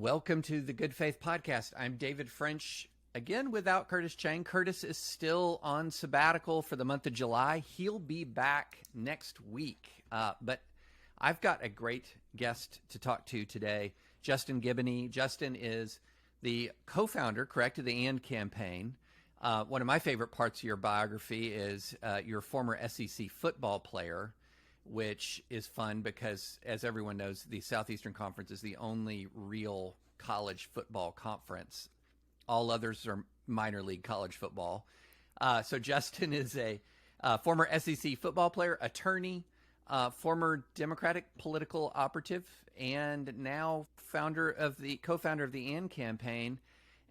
Welcome to the Good Faith Podcast. I'm David French, again without Curtis Chang. Curtis is still on sabbatical for the month of July. He'll be back next week. But I've got a great guest to talk to today, Justin Giboney. Justin is the co-founder, correct, of the AND campaign. One of my favorite parts of your biography is your former SEC football player, which is fun because, as everyone knows, the Southeastern Conference is the only real college football conference. All others are minor league college football. So Justin is a former SEC football player, attorney, former Democratic political operative, and now co-founder of the AND campaign.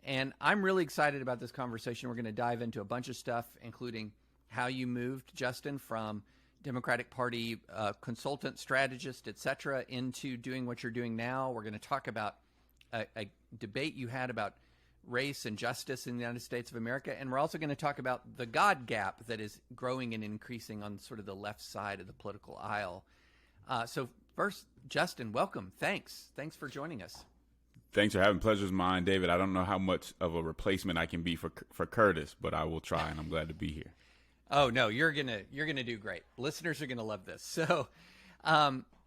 And I'm really excited about this conversation. We're going to dive into a bunch of stuff, including how you moved, Justin, from Democratic Party consultant, strategist, etc., into doing what you're doing now. We're going to talk about a debate you had about race and justice in the United States of America. And we're also going to talk about the God gap that is growing and increasing on sort of the left side of the political aisle. So first, Justin, welcome. Thanks for joining us. Thanks for having. Pleasure's mine, David. I don't know how much of a replacement I can be for Curtis, but I will try, and I'm glad to be here. Oh no, you're gonna do great. Listeners are gonna love this. So,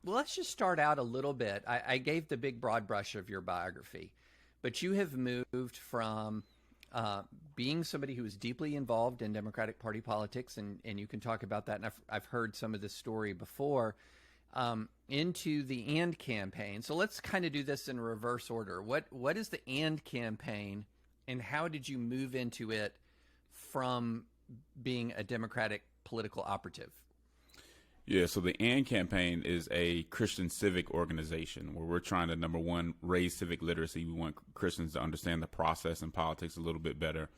let's just start out a little bit. I gave the big broad brush of your biography, but you have moved from being somebody who is deeply involved in Democratic Party politics, and you can talk about that. And I've heard some of this story before, into the AND campaign. So let's kind of do this in reverse order. What is the AND campaign, and how did you move into it from being a Democratic political operative? Yeah, so the AND campaign is a Christian civic organization where we're trying to, number one, raise civic literacy. We want Christians to understand the process and politics a little bit better.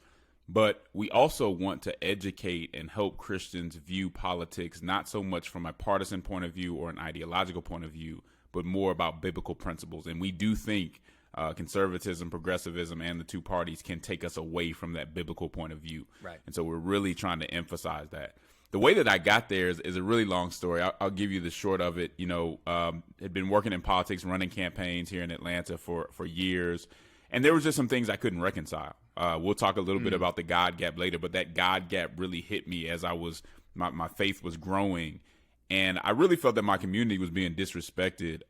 But we also want to educate and help Christians view politics not so much from a partisan point of view or an ideological point of view, but more about biblical principles. And we do think conservatism, progressivism, and the two parties can take us away from that biblical point of view. Right. And so we're really trying to emphasize that. The way that I got there is a really long story. I'll give you the short of it. Had been working in politics, running campaigns here in Atlanta for years. And there was just some things I couldn't reconcile. We'll talk a little bit about the God gap later, but that God gap really hit me as my faith was growing. And I really felt that my community was being disrespected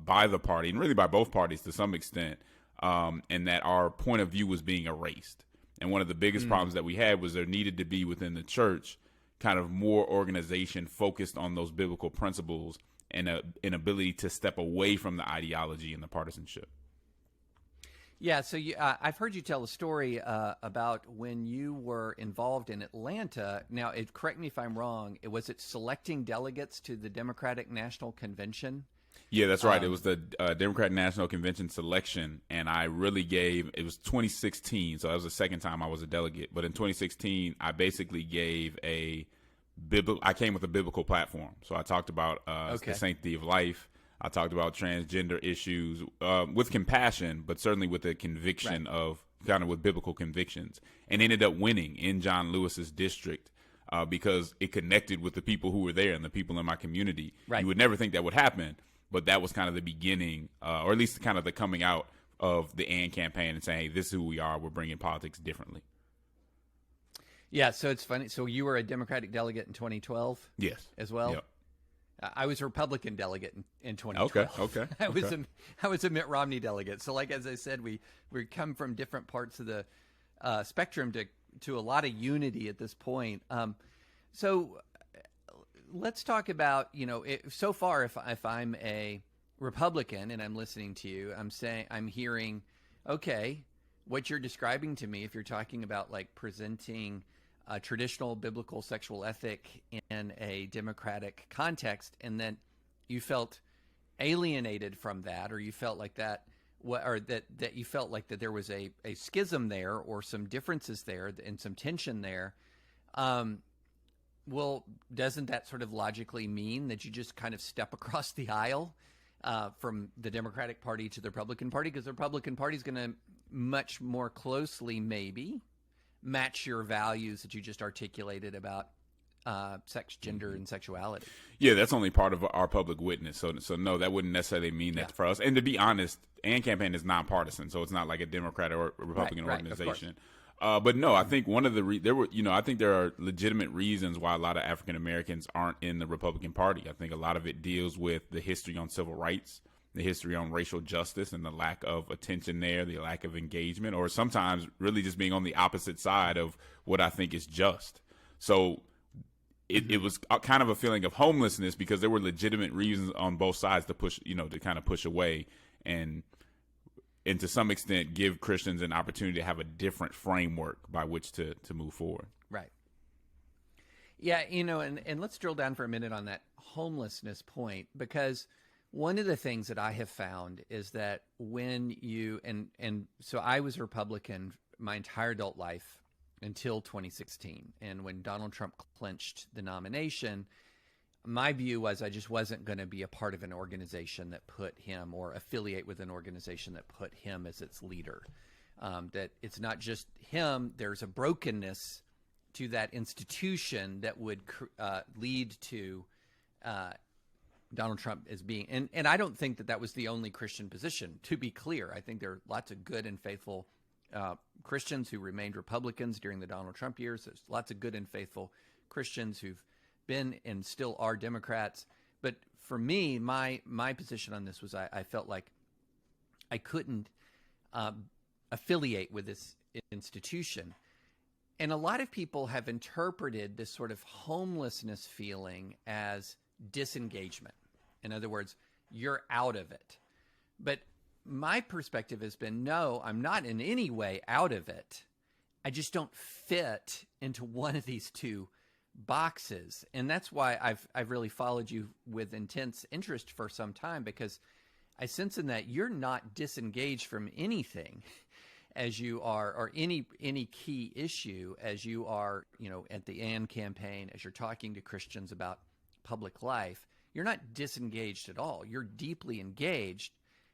by the party, and really by both parties to some extent, and that our point of view was being erased. And one of the biggest problems that we had was there needed to be within the church kind of more organization focused on those biblical principles and an ability to step away from the ideology and the partisanship. Yeah, so I've heard you tell a story about when you were involved in Atlanta. Now, correct me if I'm wrong, was it selecting delegates to the Democratic National Convention? Yeah, that's right. It was the Democratic National Convention selection, and I really it was 2016, so that was the second time I was a delegate. But in 2016, I basically gave I came with a biblical platform. So I talked about the sanctity of life. I talked about transgender issues with compassion, but certainly with a conviction of kind of with biblical convictions, and ended up winning in John Lewis's district because it connected with the people who were there and the people in my community. Right. You would never think that would happen, but that was kind of the beginning, or at least kind of the coming out of the AND campaign and saying, hey, this is who we are. We're bringing politics differently. Yeah, so it's funny. So you were a Democratic delegate in 2012? Yes. As well? Yep. I was a Republican delegate in 2012. Okay. I was a Mitt Romney delegate. So, like as I said, we come from different parts of the spectrum to a lot of unity at this point. So let's talk about so far if I'm a Republican and I'm listening to you, I'm hearing, okay, what you're describing to me, if you're talking about like presenting a traditional biblical sexual ethic in a democratic context, and then you felt alienated from that, or you felt like that you felt like that there was a schism there or some differences there and some tension there. Well, doesn't that sort of logically mean that you just kind of step across the aisle from the Democratic Party to the Republican Party? Because the Republican Party is going to much more closely maybe match your values that you just articulated about sex, gender, and sexuality. Yeah, that's only part of our public witness. So no, that wouldn't necessarily mean that for us. And to be honest, AND campaign is nonpartisan, so it's not like a Democrat or a Republican organization. But no, I think one of the I think there are legitimate reasons why a lot of African Americans aren't in the Republican Party. I think a lot of it deals with the history on civil rights, the history on racial justice, and the lack of attention there, the lack of engagement, or sometimes really just being on the opposite side of what I think is just. So it was kind of a feeling of homelessness because there were legitimate reasons on both sides to push, to kind of push away and to some extent give Christians an opportunity to have a different framework by which to move forward. Right. Yeah, and let's drill down for a minute on that homelessness point, because one of the things that I have found is that when you, and so I was a Republican my entire adult life until 2016. And when Donald Trump clinched the nomination, my view was I just wasn't going to be a part of an organization that put him, or affiliate with an organization that put him as its leader. That it's not just him, there's a brokenness to that institution that would lead to Donald Trump as being, and I don't think that was the only Christian position, to be clear. I think there are lots of good and faithful Christians who remained Republicans during the Donald Trump years. There's lots of good and faithful Christians who've been and still are Democrats. But for me, my position on this was I felt like I couldn't affiliate with this institution. And a lot of people have interpreted this sort of homelessness feeling as disengagement. In other words, you're out of it. But my perspective has been, no, I'm not in any way out of it. I just don't fit into one of these two boxes. And that's why I've really followed you with intense interest for some time, because I sense in that you're not disengaged from anything as you are, or any key issue as you are, at the AND campaign, as you're talking to Christians about public life. You're not disengaged at all. You're deeply engaged.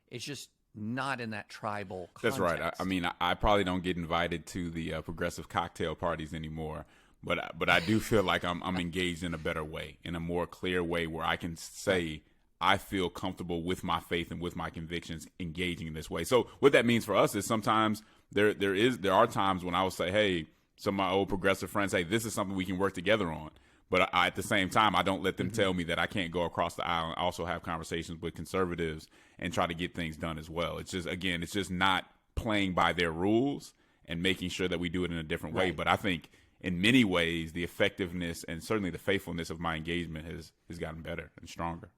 It's just not in that tribal context. That's right. I mean, I probably don't get invited to the progressive cocktail parties anymore, but I do feel like I'm engaged in a better way, in a more clear way, where I can say I feel comfortable with my faith and with my convictions engaging in this way. So what that means for us is sometimes there are times when I will say, hey, some of my old progressive friends, hey, this is something we can work together on. But at the same time, I don't let them tell me that I can't go across the aisle and also have conversations with conservatives and try to get things done as well. It's just not playing by their rules and making sure that we do it in a different way. But I think in many ways, the effectiveness and certainly the faithfulness of my engagement has gotten better and stronger.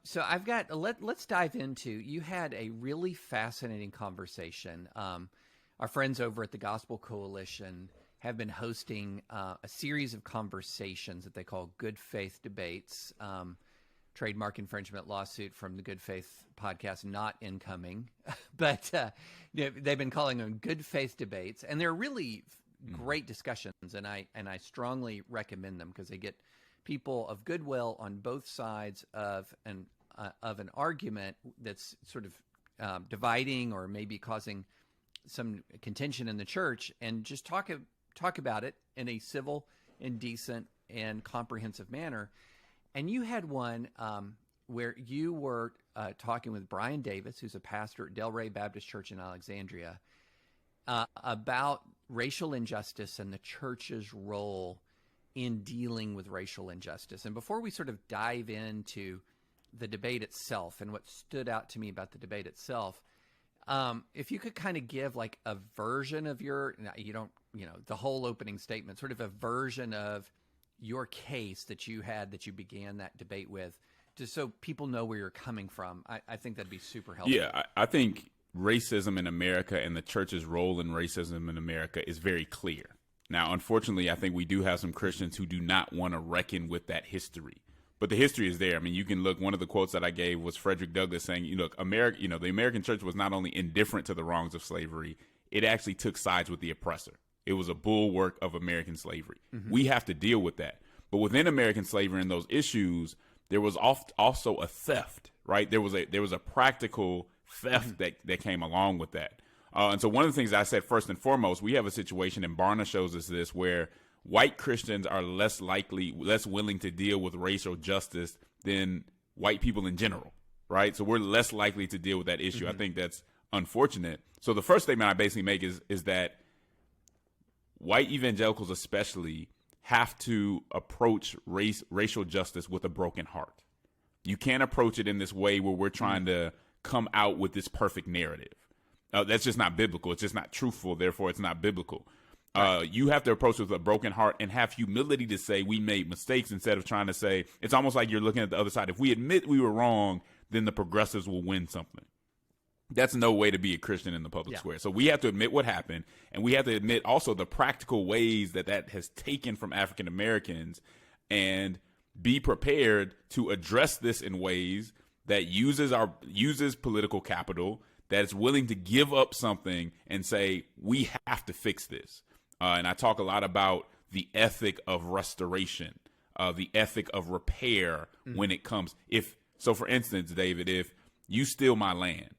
So I've got, let's dive into, you had a really fascinating conversation. Our friends over at the Gospel Coalition have been hosting a series of conversations that they call Good Faith Debates, trademark infringement lawsuit from the Good Faith podcast, not incoming, but they've been calling them Good Faith Debates, and they're really great discussions, and I strongly recommend them because they get people of goodwill on both sides of an argument that's sort of dividing or maybe causing some contention in the church, and just talk about it in a civil and decent and comprehensive manner. And you had one where you were talking with Brian Davis, who's a pastor at Delray Baptist Church in Alexandria, about racial injustice and the church's role in dealing with racial injustice. And before we sort of dive into the debate itself and what stood out to me about the debate itself, if you could kind of give like a version of the whole opening statement, sort of a version of your case that you began that debate with, just so people know where you're coming from. I think that'd be super helpful. Yeah, I think racism in America and the church's role in racism in America is very clear. Now, unfortunately, I think we do have some Christians who do not want to reckon with that history. But the history is there. I mean, you can look, one of the quotes that I gave was Frederick Douglass saying, the American church was not only indifferent to the wrongs of slavery, it actually took sides with the oppressor. It was a bulwark of American slavery. Mm-hmm. We have to deal with that. But within American slavery and those issues, there was also a theft, right? There was a practical theft that came along with that. And so one of the things I said first and foremost, we have a situation, and Barna shows us this, where white Christians are less willing to deal with racial justice than white people in general, right? So we're less likely to deal with that issue. I think that's unfortunate. So the first statement I basically make is that white evangelicals especially have to approach racial justice with a broken heart. You can't approach it in this way where we're trying to come out with this perfect narrative. That's just not biblical. It's just not truthful. Therefore, it's not biblical. You have to approach it with a broken heart and have humility to say we made mistakes instead of trying to say, it's almost like you're looking at the other side. If we admit we were wrong, then the progressives will win something. That's no way to be a Christian in the public square. So we have to admit what happened, and we have to admit also the practical ways that has taken from African Americans, and be prepared to address this in ways that uses political capital, that is willing to give up something and say, we have to fix this. And I talk a lot about the ethic of restoration, the ethic of repair when it comes. So for instance, David, if you steal my land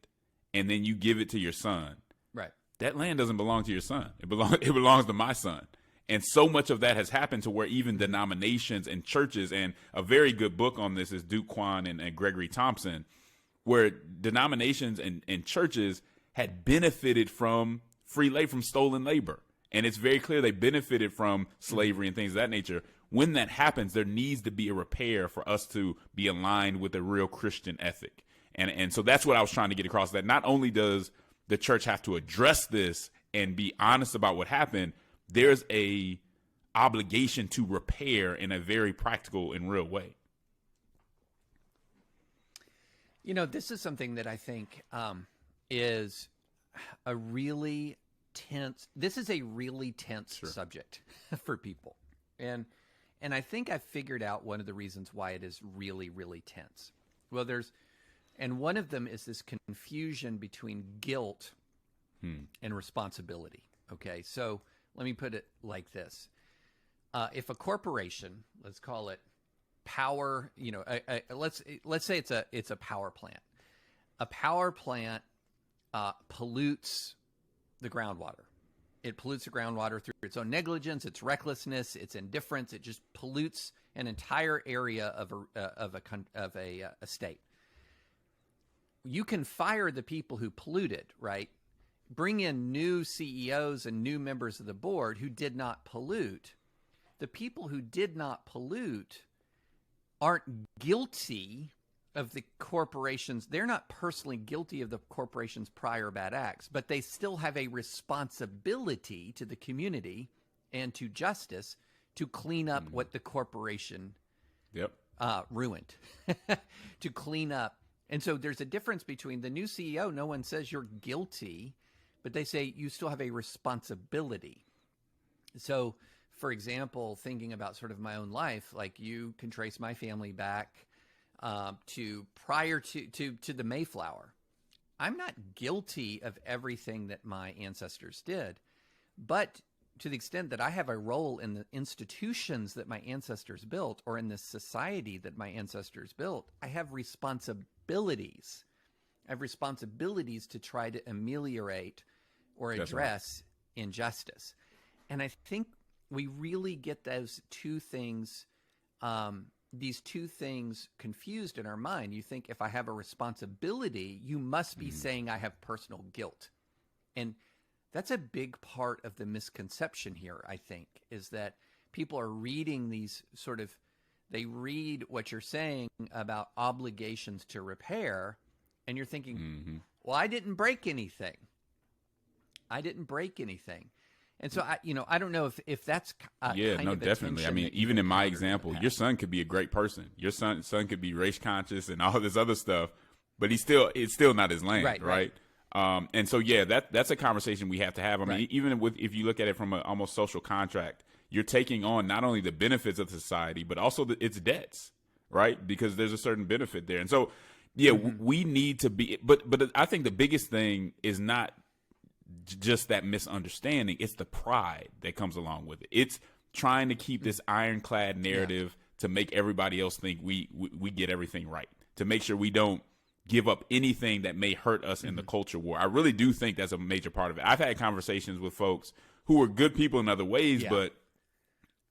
and then you give it to your son, right, that land doesn't belong to your son. It belongs to my son. And so much of that has happened to where even denominations and churches, and a very good book on this is Duke Kwan and Gregory Thompson, where denominations and churches had benefited from from stolen labor. And it's very clear they benefited from slavery and things of that nature. When that happens, there needs to be a repair for us to be aligned with a real Christian ethic. And so that's what I was trying to get across, that not only does the church have to address this and be honest about what happened, there's a obligation to repair in a very practical and real way. You know, this is something that I think is a really tense. This is a really tense subject for people, and I think I've figured out one of the reasons why it is really, really tense. Well, and one of them is this confusion between guilt and responsibility. Okay, so let me put it like this: if a corporation, let's call it power, let's say it's a power plant. A power plant pollutes the groundwater. It pollutes the groundwater through its own negligence, its recklessness, its indifference. It just pollutes an entire area of a state. You can fire the people who polluted, right? Bring in new CEOs and new members of the board who did not pollute. The people who did not pollute aren't guilty of the corporations. They're not personally guilty of the corporation's prior bad acts, but they still have a responsibility to the community and to justice to clean up what the corporation ruined, to clean up. And so there's a difference between the new CEO. No one says you're guilty, but they say you still have a responsibility. So, for example, thinking about sort of my own life, like you can trace my family back to prior to the Mayflower. I'm not guilty of everything that my ancestors did, but to the extent that I have a role in the institutions that my ancestors built or in the society that my ancestors built, I have responsibilities. I have responsibilities to try to ameliorate or address injustice. And I think we really get those two things, these two things confused in our mind. You think if I have a responsibility, you must be saying I have personal guilt. And that's a big part of the misconception here, I think, is that people are reading these they read what you're saying about obligations to repair, and you're thinking, well, I didn't break anything. I didn't break anything. And so, I don't know if that's definitely. I mean, even in my example, your son could be a great person. Your son could be race conscious and all this other stuff, but it's still not his land, right? And so, that's a conversation we have to have. I mean, even if you look at it from an almost social contract, you're taking on not only the benefits of society, but also its debts, right? Because there's a certain benefit there. And so, we need to be, but I think the biggest thing is not just that misunderstanding. It's the pride that comes along with it. It's trying to keep this ironclad narrative to make everybody else think we get everything right, to make sure we don't give up anything that may hurt us in the culture war. I really do think that's a major part of it. I've had conversations with folks who are good people in other ways, but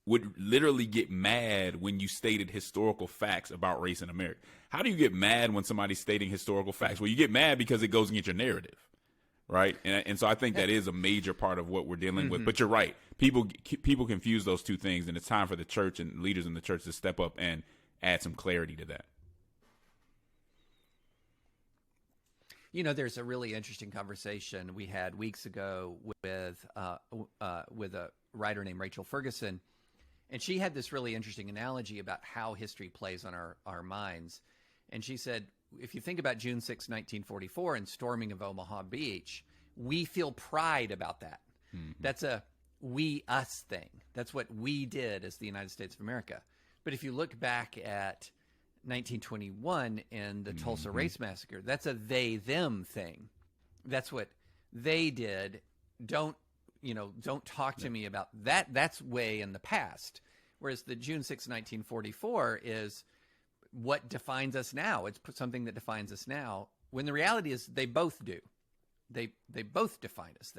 would literally get mad when you stated historical facts about race in America. How do you get mad when somebody's stating historical facts? Well, you get mad because it goes against your narrative, right? And so I think that is a major part of what we're dealing with. But you're right. People confuse those two things, and it's time for the church and leaders in the church to step up and add some clarity to that. You know, there's a really interesting conversation we had weeks ago with a writer named Rachel Ferguson, and she had this really interesting analogy about how history plays on our minds. And she said, if you think about June 6, 1944 and storming of Omaha Beach, we feel pride about that. Mm-hmm. That's a we-us thing. That's what we did as the United States of America. But if you look back at 1921 and the Tulsa Race Massacre, that's a they-them thing. That's what they did. Don't talk to me about that. That's way in the past. Whereas the June 6, 1944 is what defines us now. It's something that defines us now, when the reality is they both do. They both define us.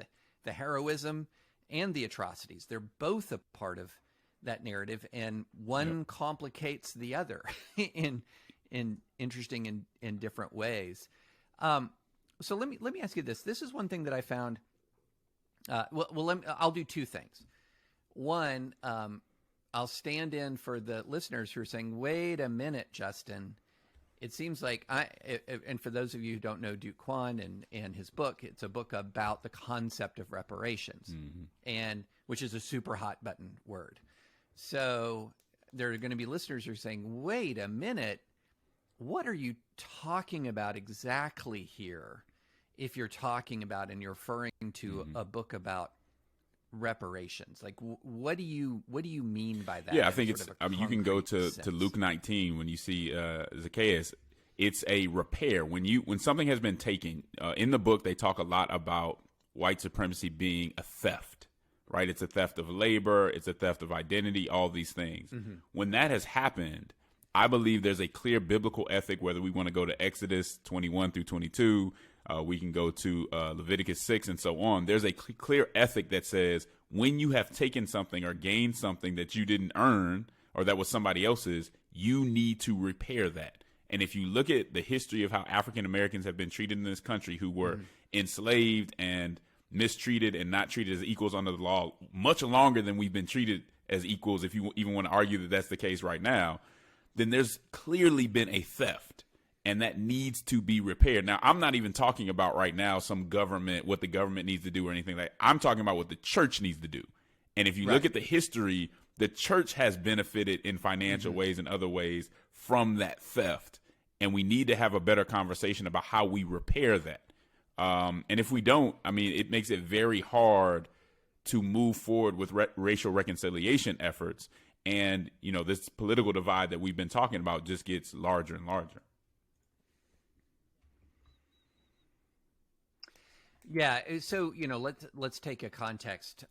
The heroism and the atrocities, they're both a part of that narrative, and one complicates the other in interesting and different ways. So let me ask you this. This is one thing that I found. I'll do two things. One, I'll stand in for the listeners who are saying, "Wait a minute, Justin. It seems like and for those of you who don't know Duke Kwon and his book, it's a book about the concept of reparations, and which is a super hot button word. So there are going to be listeners who are saying, wait a minute, what are you talking about exactly here? If you're talking about and you're referring to a book about reparations, like what do you mean by that? Yeah, I think it's. I mean, you can go to Luke 19 when you see Zacchaeus. It's a repair. When something has been taken in the book, they talk a lot about white supremacy being a theft. Right? It's a theft of labor. It's a theft of identity, all these things. When that has happened, I believe there's a clear biblical ethic, whether we want to go to Exodus 21 through 22, we can go to Leviticus 6 and so on. There's a clear ethic that says when you have taken something or gained something that you didn't earn or that was somebody else's, you need to repair that. And if you look at the history of how African Americans have been treated in this country, who were enslaved and mistreated and not treated as equals under the law much longer than we've been treated as equals, if you even want to argue that that's the case right now, then there's clearly been a theft, and that needs to be repaired. Now, I'm not even talking about right now some government, what the government needs to do or anything like that. I'm talking about what the church needs to do. And if you look at the history, the church has benefited in financial ways and other ways from that theft, and we need to have a better conversation about how we repair that. And if we don't, I mean, it makes it very hard to move forward with racial reconciliation efforts. And, you know, this political divide that we've been talking about just gets larger and larger. Yeah. So, you know, let's take a context.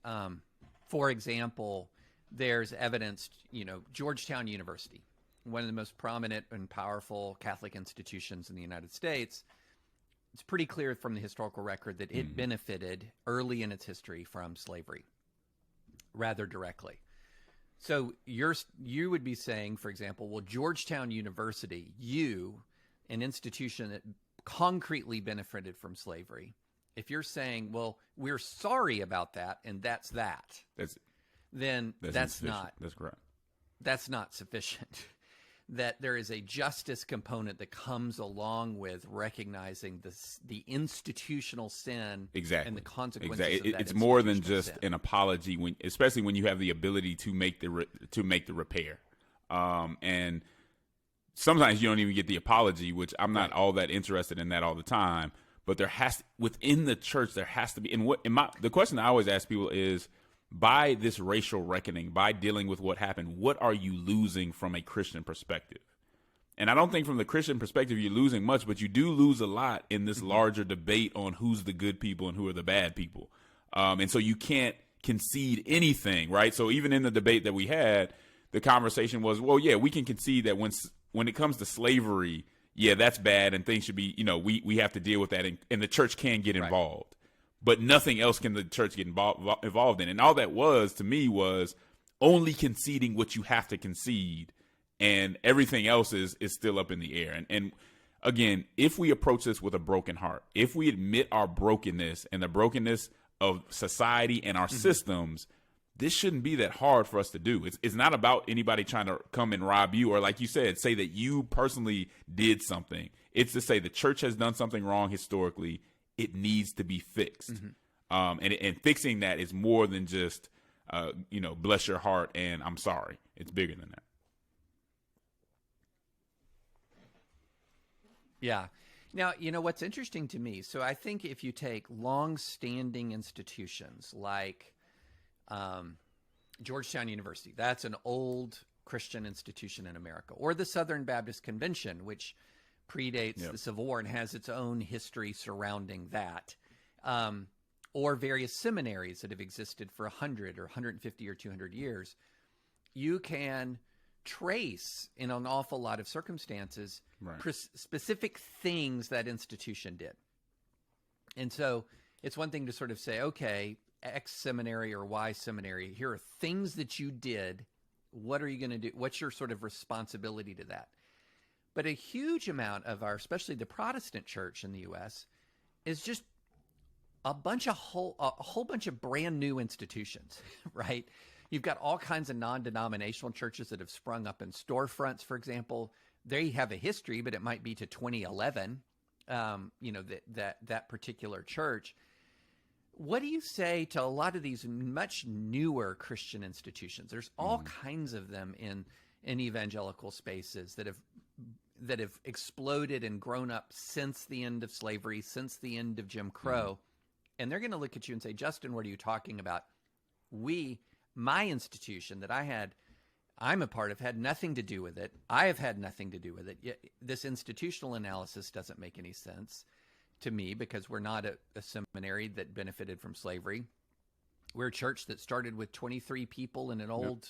For example, there's evidence, you know, Georgetown University, one of the most prominent and powerful Catholic institutions in the United States. It's pretty clear from the historical record that it benefited early in its history from slavery, rather directly. So you would be saying, for example, well, Georgetown University, an institution that concretely benefited from slavery, if you're saying, well, we're sorry about that, and that's correct. That's not sufficient. That there is a justice component that comes along with recognizing the institutional sin and the consequences of that. It's more than just sin. An apology, especially when you have the ability to make the repair. And sometimes you don't even get the apology, which I'm not all that interested in that all the time. But within the church, there has to be. The question I always ask people is, by this racial reckoning, by dealing with what happened, what are you losing from a Christian perspective? And I don't think from the Christian perspective you're losing much, but you do lose a lot in this larger debate on who's the good people and who are the bad people. And so you can't concede anything, right? So even in the debate that we had, the conversation was, well, yeah, we can concede that when it comes to slavery, yeah, that's bad and things should be, you know, we have to deal with that, and the church can get involved. But nothing else can the church get involved in. And all that was, to me, was only conceding what you have to concede, and everything else is still up in the air. And again, if we approach this with a broken heart, if we admit our brokenness and the brokenness of society and our systems, this shouldn't be that hard for us to do. It's not about anybody trying to come and rob you, or like you said, say that you personally did something. It's to say the church has done something wrong historically. It needs to be fixed. And fixing that is more than just, bless your heart and I'm sorry. It's bigger than that. Yeah. Now, what's interesting to me, so I think if you take long-standing institutions like Georgetown University, that's an old Christian institution in America, or the Southern Baptist Convention, which predates the Civil War and has its own history surrounding that, or various seminaries that have existed for 100 or 150 or 200 years, you can trace in an awful lot of circumstances specific things that institution did. And so it's one thing to sort of say, okay, X seminary or Y seminary, here are things that you did. What are you going to do? What's your sort of responsibility to that? But a huge amount of our, especially the Protestant church in the U.S., is just a whole bunch of brand new institutions, right? You've got all kinds of non-denominational churches that have sprung up in storefronts, for example. They have a history, but it might be to 2011, that particular church. What do you say to a lot of these much newer Christian institutions? There's all kinds of them in evangelical spaces that have exploded and grown up since the end of slavery, since the end of Jim Crow. And they're going to look at you and say, Justin, what are you talking about? My institution that I'm a part of had nothing to do with it. I have had nothing to do with it. Yet this institutional analysis doesn't make any sense to me because we're not a seminary that benefited from slavery. We're a church that started with 23 people in an old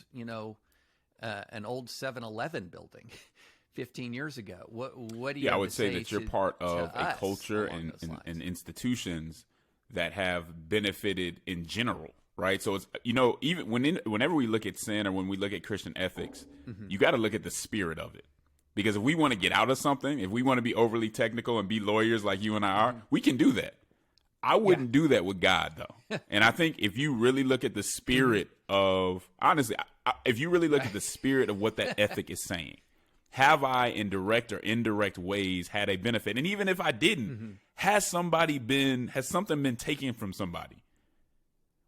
7-Eleven building 15 years ago. What do you? I would say that you're part of a culture and institutions that have benefited in general. Right. So it's, even whenever we look at sin or when we look at Christian ethics, you got to look at the spirit of it, because if we want to get out of something, if we want to be overly technical and be lawyers like you and I are, we can do that. I wouldn't do that with God, though. And I think if you really look at the spirit of, honestly, if you really look at the spirit of what that ethic is saying, have I in direct or indirect ways had a benefit? And even if I didn't, has something been taken from somebody?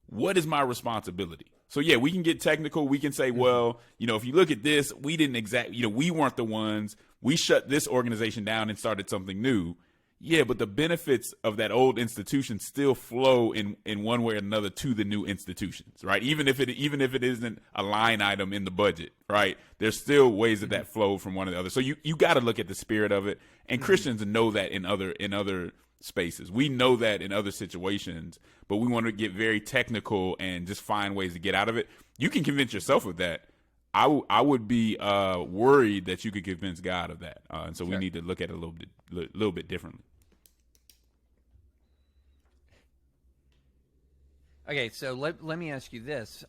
What is my responsibility? So, yeah, we can get technical. We can say, well, if you look at this, we didn't we weren't the ones. We shut this organization down and started something new. Yeah, but the benefits of that old institution still flow in one way or another to the new institutions, right? Even if it isn't a line item in the budget, right? There's still ways that flow from one to the other. So you got to look at the spirit of it. And Christians know that in other spaces. We know that in other situations, but we want to get very technical and just find ways to get out of it. You can convince yourself of that. I would be worried that you could convince God of that. And so we need to look at it a little bit differently. Okay, so let me ask you this.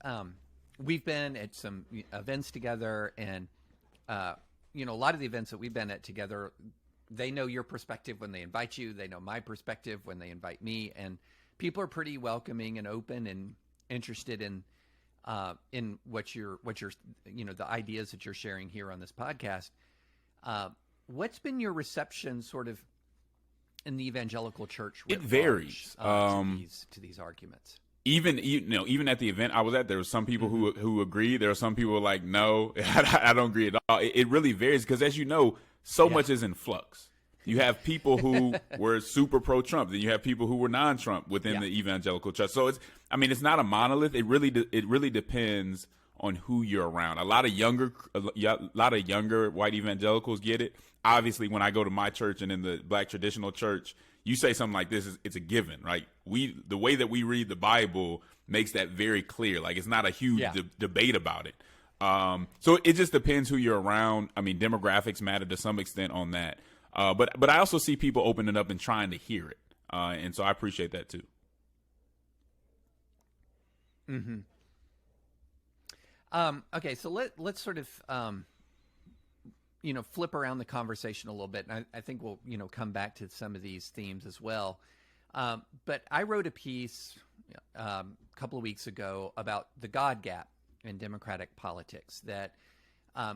We've been at some events together, and a lot of the events that we've been at together, they know your perspective when they invite you. They know my perspective when they invite me, and people are pretty welcoming and open and interested in what you're the ideas that you're sharing here on this podcast. What's been your reception, sort of, in the evangelical church? It varies to these arguments. Even at the event I was at, there were some people who agreed. There were some people like, no, I don't agree at all. It really varies because, as you know, so much is in flux. You have people who were super pro-Trump, then you have people who were non-Trump within the evangelical church. So it's not a monolith. It really depends on who you're around. A lot of younger white evangelicals get it. Obviously, when I go to my church and in the Black traditional church, you say something like this, it's a given, right? The way that we read the Bible makes that very clear. Like, it's not a huge debate about it. So it just depends who you're around. I mean, demographics matter to some extent on that. But I also see people opening up and trying to hear it. And so I appreciate that too. Okay, so let's sort of flip around the conversation a little bit, and I think we'll come back to some of these themes as well. But I wrote a piece a couple of weeks ago about the God gap in democratic politics, that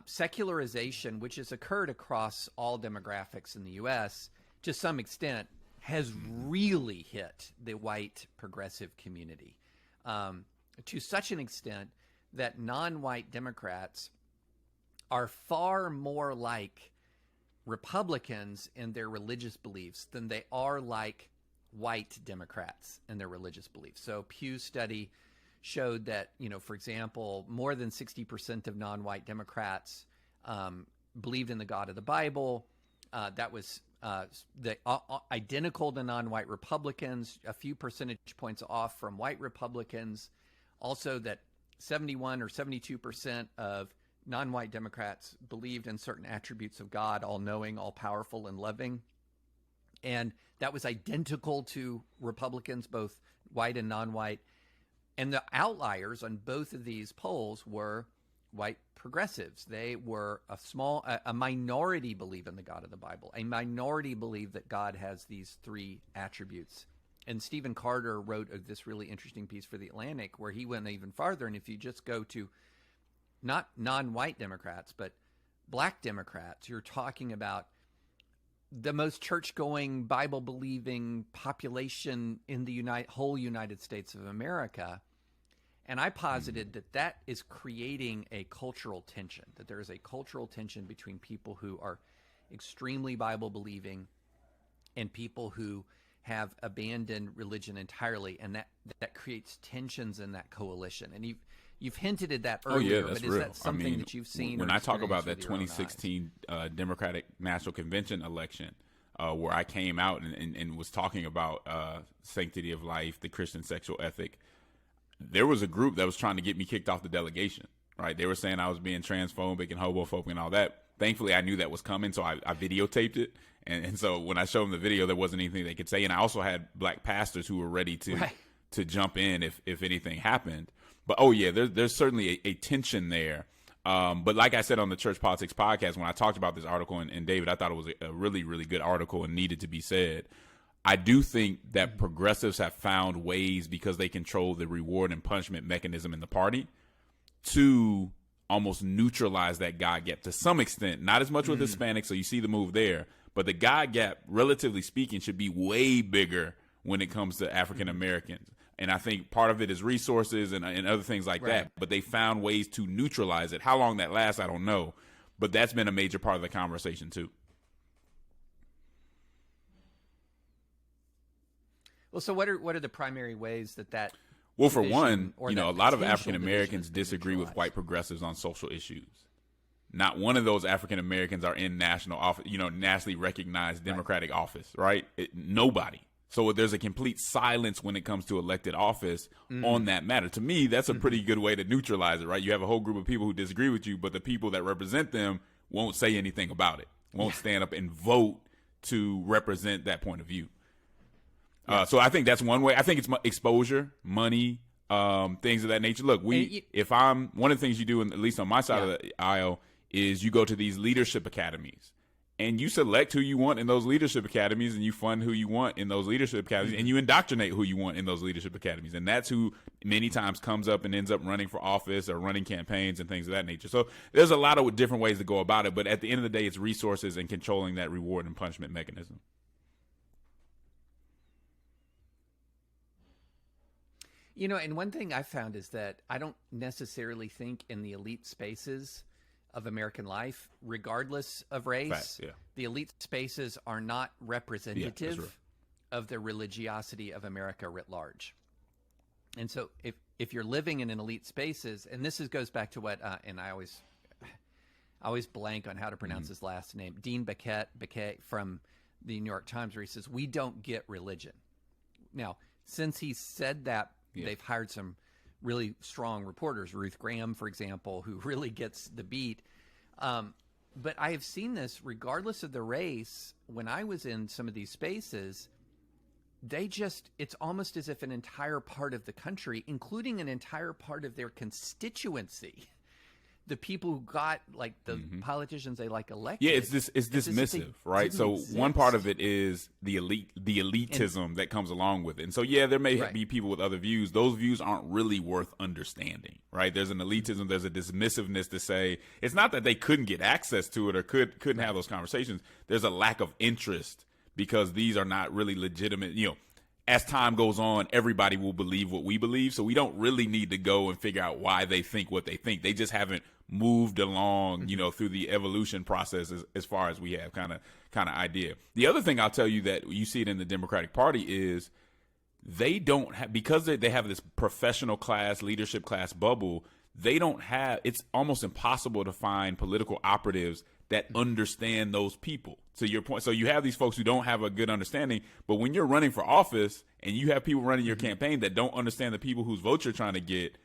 secularization, which has occurred across all demographics in the U.S. to some extent, has really hit the white progressive community to such an extent that non-white Democrats are far more like Republicans in their religious beliefs than they are like white Democrats in their religious beliefs. So Pew's study showed that, for example, more than 60% of non-white Democrats believed in the God of the Bible. That was identical to non-white Republicans, a few percentage points off from white Republicans. Also that 71 or 72% of non-white Democrats believed in certain attributes of God, all-knowing, all-powerful, and loving. And that was identical to Republicans, both white and non-white. And the outliers on both of these polls were white progressives. They were a minority believe in the God of the Bible. A minority believe that God has these three attributes. And Stephen Carter wrote this really interesting piece for The Atlantic where he went even farther. And if you just go to not non-white Democrats, but black Democrats, you're talking about the most church-going, Bible-believing population in the whole United States of America. And I posited that is creating a cultural tension, that there is a cultural tension between people who are extremely Bible-believing and people who have abandoned religion entirely, and that creates tensions in that coalition. And you've hinted at that earlier, that's but is real. that something that you've seen? When I talk about that 2016 Democratic National Convention election, where I came out and was talking about sanctity of life, the Christian sexual ethic, there was a group that was trying to get me kicked off the delegation, right? They were saying I was being transphobic and homophobic and all that. Thankfully, I knew that was coming, so I videotaped it. And so when I showed them the video, there wasn't anything they could say. And I also had black pastors who were ready to jump in if anything happened. But, there's certainly a tension there. But like I said on the Church Politics podcast, when I talked about this article, and David, I thought it was a really, really good article and needed to be said. I do think that progressives have found ways, because they control the reward and punishment mechanism in the party, to almost neutralize that God gap to some extent. Not as much with Hispanics, so you see the move there. But the God gap, relatively speaking, should be way bigger when it comes to African Americans. And I think part of it is resources and other things like that. But they found ways to neutralize it. How long that lasts, I don't know. But that's been a major part of the conversation, too. Well, so what are the primary ways that Well, for one, a lot of African Americans disagree with white progressives on social issues. Not one of those African Americans are in national office, nationally recognized Democratic office, right? Nobody. So there's a complete silence when it comes to elected office on that matter. To me, that's a pretty good way to neutralize it, right? You have a whole group of people who disagree with you, but the people that represent them won't say anything about it, won't stand up and vote to represent that point of view. So I think that's one way. I think it's exposure, money, things of that nature. Look, one of the things you do, at least on my side of the aisle, is you go to these leadership academies and you select who you want in those leadership academies, and you fund who you want in those leadership academies, and you indoctrinate who you want in those leadership academies. And that's who many times comes up and ends up running for office or running campaigns and things of that nature. So there's a lot of different ways to go about it. But at the end of the day, it's resources and controlling that reward and punishment mechanism. And one thing I found is that I don't necessarily think in the elite spaces of American life, regardless of race, the elite spaces are not representative of the religiosity of America writ large. And so if you're living in an elite spaces, and this goes back to what, and I always blank on how to pronounce his last name, Dean Baquet from the New York Times, where he says, "We don't get religion." Now, since he said that, they've hired some really strong reporters, Ruth Graham, for example, who really gets the beat. But I have seen this regardless of the race. When I was in some of these spaces, it's almost as if an entire part of the country, including an entire part of their constituency, the people who got like the politicians they like elected. Yeah, it's dismissive, right? So one part of it is the elitism that comes along with it. And so there may be people with other views. Those views aren't really worth understanding, right? There's an elitism, there's a dismissiveness to say it's not that they couldn't get access to it or couldn't have those conversations. There's a lack of interest because these are not really legitimate, as time goes on, everybody will believe what we believe. So we don't really need to go and figure out why they think what they think. They just haven't moved along, through the evolution process as far as we have kind of idea. The other thing I'll tell you that you see it in the Democratic Party is they don't have, because they have this professional class, leadership class bubble, they don't have, it's almost impossible to find political operatives that understand those people. To your point, so you have these folks who don't have a good understanding, but when you're running for office and you have people running your campaign that don't understand the people whose votes you're trying to get,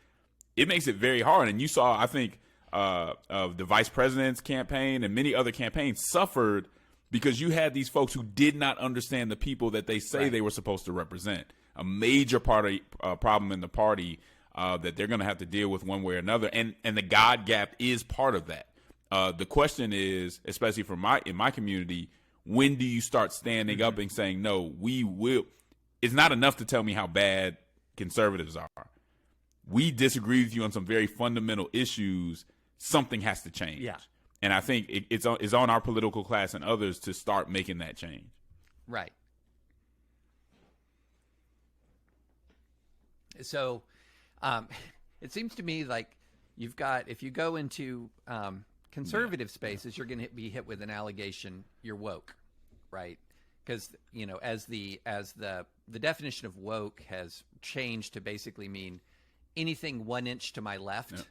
it makes it very hard. And you saw, I think, of the vice president's campaign and many other campaigns suffered because you had these folks who did not understand the people that they say they were supposed to represent. A major problem in the party that they're going to have to deal with one way or another. And the God gap is part of that. The question is, especially in my community, when do you start standing up and saying, no, we will? It's not enough to tell me how bad conservatives are. We disagree with you on some very fundamental issues. Something has to change. Yeah. And I think it's on our political class and others to start making that change. Right. So it seems to me like you've got, if you go into conservative spaces, you're going to be hit with an allegation you're woke, right? Because, as the definition of woke has changed to basically mean anything 1 inch to my left,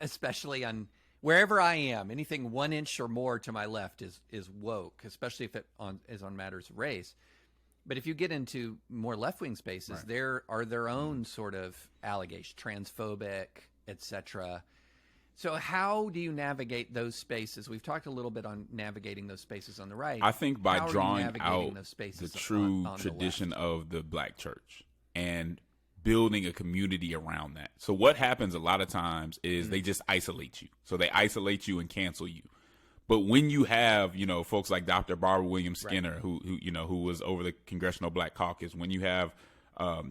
especially on wherever I am, anything 1 inch or more to my left is woke, especially if it is on matters of race. But if you get into more left-wing spaces, there are their own sort of allegations, transphobic, etc. So how do you navigate those spaces? We've talked a little bit on navigating those spaces on the right. I think by drawing out the true tradition of the Black church and building a community around that. So what happens a lot of times is they just isolate you. So they isolate you and cancel you. But when you have, folks like Dr. Barbara Williams Skinner, who was over the Congressional Black Caucus, when you have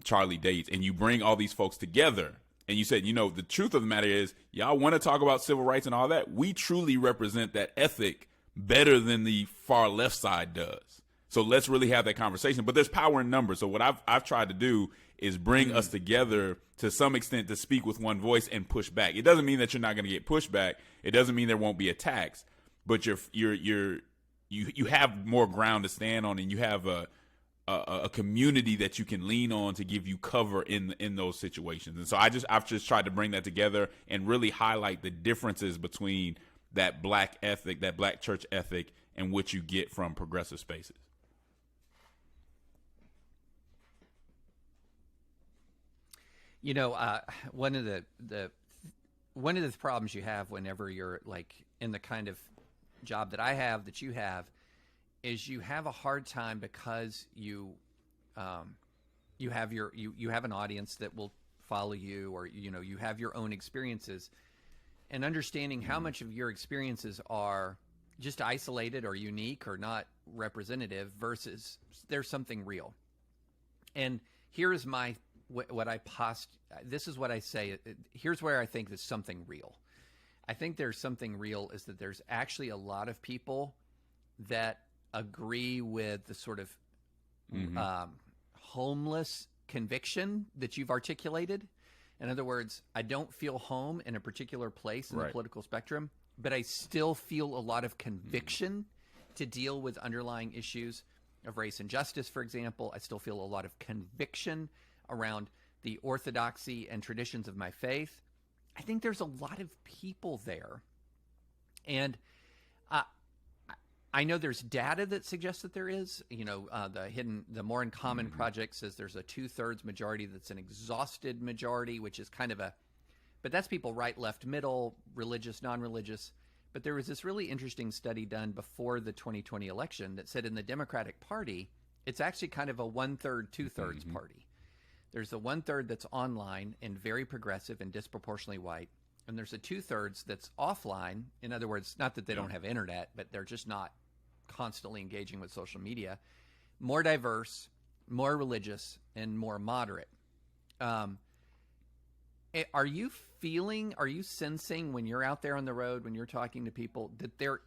Charlie Dates, and you bring all these folks together, and you said, the truth of the matter is, y'all want to talk about civil rights and all that? We truly represent that ethic better than the far left side does. So let's really have that conversation. But there's power in numbers. So what I've tried to do is bring us together to some extent to speak with one voice and push back. It doesn't mean that you're not going to get pushback. It doesn't mean there won't be attacks. But you have more ground to stand on, and you have a community that you can lean on to give you cover in those situations. And so I've just tried to bring that together and really highlight the differences between that Black ethic, that Black church ethic, and what you get from progressive spaces. One of the problems you have whenever you're like in the kind of job that I have, that you have, is you have a hard time because you have an audience that will follow you, or you have your own experiences, and understanding how much of your experiences are just isolated or unique or not representative versus there's something real. And here is this is what I say. Here's where I think there's something real. I think there's something real is that there's actually a lot of people that agree with the sort of homeless conviction that you've articulated. In other words, I don't feel home in a particular place in the political spectrum, but I still feel a lot of conviction to deal with underlying issues of race and justice, for example. I still feel a lot of conviction around the orthodoxy and traditions of my faith. I think there's a lot of people there. And I know there's data that suggests that there is. The More in Common Project says there's a 2/3 majority that's an exhausted majority, which is kind of but that's people right, left, middle, religious, non-religious. But there was this really interesting study done before the 2020 election that said in the Democratic Party, it's actually kind of a 1/3, 2/3 party. There's the 1/3 that's online and very progressive and disproportionately white. and there's a 2/3 that's offline. In other words, not that they don't have internet, but they're just not constantly engaging with social media. More diverse, more religious, and more moderate. Are you sensing when you're out there on the road, when you're talking to people, that there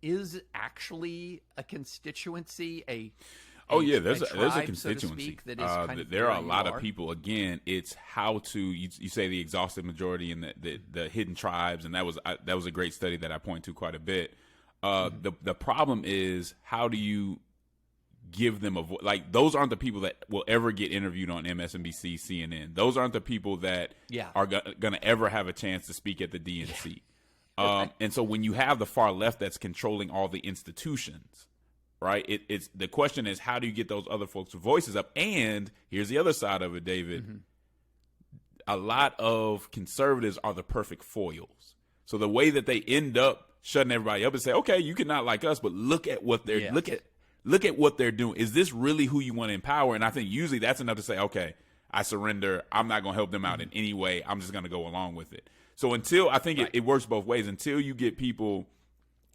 is actually a constituency, there's a tribe, constituency. so to speak, that is kind of there are a where lot you of are? people. Again, it's how to you say the exhaustive majority and the hidden tribes, and that was a great study that I point to quite a bit. The problem is, how do you give them a voice? Like, those aren't the people that will ever get interviewed on MSNBC, CNN. Those aren't the people that are going to ever have a chance to speak at the DNC. And so when you have the far left that's controlling all the institutions, right? It's the question is, how do you get those other folks' voices up? And here's the other side of it, David. A lot of conservatives are the perfect foils. So the way that they end up shutting everybody up and say, okay, you cannot like us, but look at what they're look at what they're doing. Is this really who you want to empower? And I think usually that's enough to say, okay, I surrender. I'm not going to help them out in any way. I'm just going to go along with it. So until, I think it works both ways. Until you get people,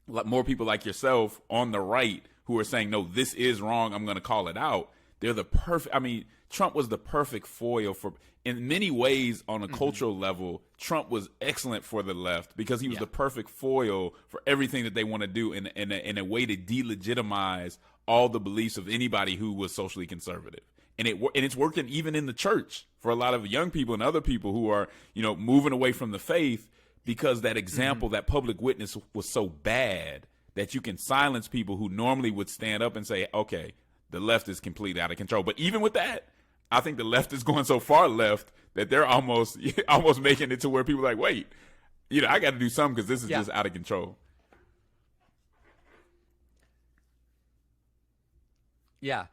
more people like yourself on the right who are saying, no, this is wrong, I'm going to call it out. They're the perfect, Trump was the perfect foil for, in many ways, on a cultural level, Trump was excellent for the left because he was the perfect foil for everything that they want to do in a way to delegitimize all the beliefs of anybody who was socially conservative. And it's working even in the church for a lot of young people and other people who are, moving away from the faith, because that example, that public witness was so bad that you can silence people who normally would stand up and say, okay, the left is completely out of control. But even with that, I think the left is going so far left that they're almost making it to where people are like, wait, I got to do something because this is just out of control. Yeah,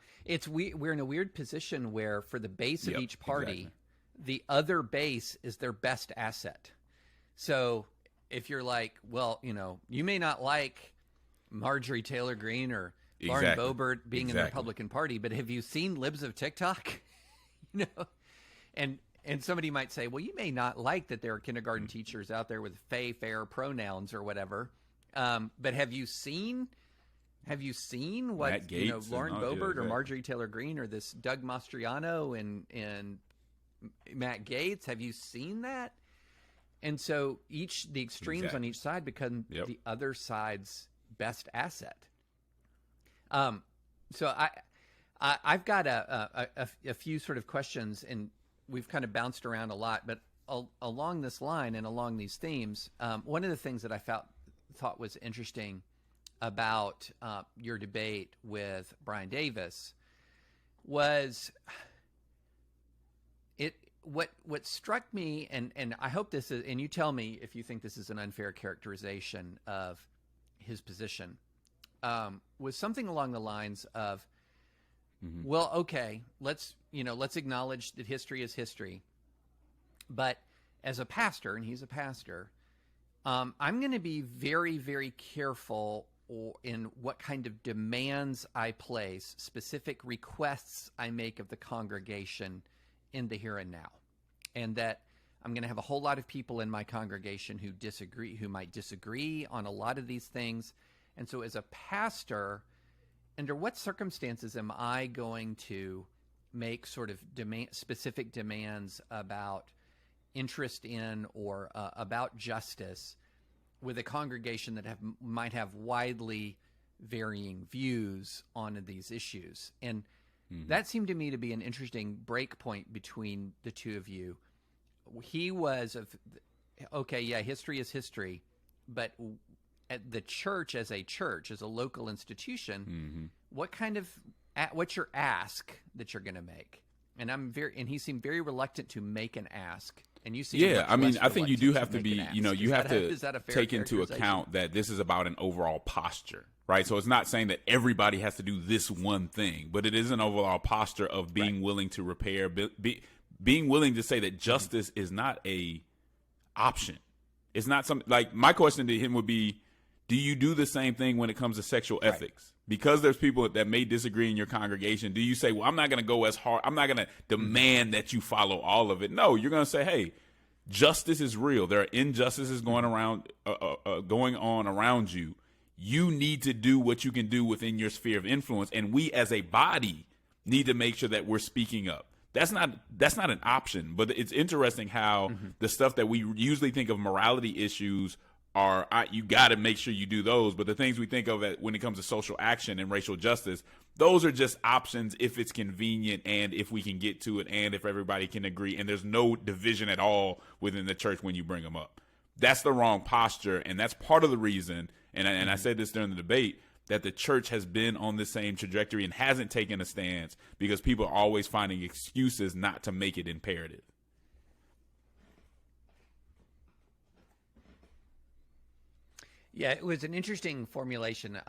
we're in a weird position where for the base of each party, the other base is their best asset. So if you're like, well, you may not like Marjorie Taylor Greene or Lauren Boebert being in the Republican Party, but have you seen libs of TikTok? And somebody might say, well, you may not like that there are kindergarten teachers out there with fair pronouns or whatever, but have you seen what Lauren Boebert or Marjorie Taylor Greene or this Doug Mastriano and Matt Gaetz? Have you seen that? And so the extremes on each side become the other side's best asset. So I've got a few sort of questions, and we've kind of bounced around a lot, but along this line and along these themes, one of the things that I thought was interesting about your debate with Brian Davis was what struck me, and I hope this is, and you tell me if you think this is an unfair characterization of his position, was something along the lines of, well, okay, let's acknowledge that history is history, but as a pastor, and he's a pastor, I'm going to be very, very careful in what kind of demands I place, specific requests I make of the congregation in the here and now, and that I'm going to have a whole lot of people in my congregation who might disagree on a lot of these things. And so as a pastor, under what circumstances am I going to make sort of specific demands about interest in or about justice with a congregation that might have widely varying views on these issues? And that seemed to me to be an interesting break point between the two of you. He was history is history, but at the church as a local institution, what's your ask that you're going to make? And he seemed very reluctant to make an ask. And you see, I think you do have to be, you have to take into characterization? account that this is about an overall posture, right? So it's not saying that everybody has to do this one thing, but it is an overall posture of being willing to repair, being willing to say that justice is not a option. It's not something like, my question to him would be, do you do the same thing when it comes to sexual ethics? Because there's people that may disagree in your congregation, do you say, well, I'm not going to go as hard, I'm not going to demand that you follow all of it? No, you're going to say, hey, Justice is real. There are injustices going on around you. You need to do what you can do within your sphere of influence, and we as a body need to make sure that we're speaking up. That's not an option, but it's interesting how the stuff that we usually think of morality issues are, you got to make sure you do those, but the things we think of when it comes to social action and racial justice, those are just options if it's convenient and if we can get to it and if everybody can agree, and there's no division at all within the church when you bring them up. That's the wrong posture, and that's part of the reason, and I said this during the debate, that the church has been on the same trajectory and hasn't taken a stance because people are always finding excuses not to make it imperative. Yeah, it was an interesting formulation.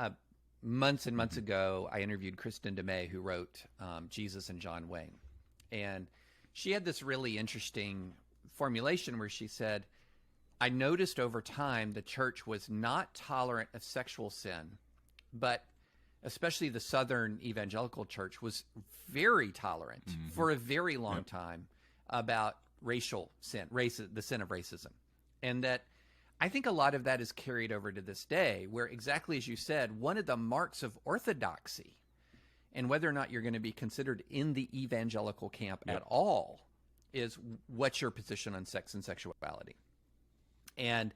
Months and months ago, I interviewed Kristen DeMay, who wrote Jesus and John Wayne. And she had this really interesting formulation where she said, I noticed over time the church was not tolerant of sexual sin, but especially the Southern evangelical church was very tolerant for a very long time about racial sin, the sin of racism. And that I think a lot of that is carried over to this day, where exactly as you said, one of the marks of orthodoxy and whether or not you're going to be considered in the evangelical camp at all is what's your position on sex and sexuality. And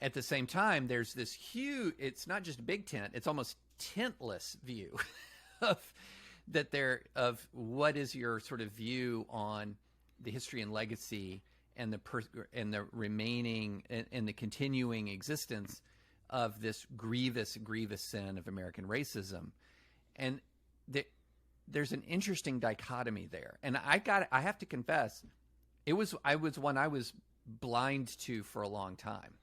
at the same time, there's this huge, it's not just a big tent, it's almost tentless view of what is your sort of view on the history and legacy and the remaining and the continuing existence of this grievous sin of American racism. And there's an interesting dichotomy there. And I have to confess, I was blind to for a long time.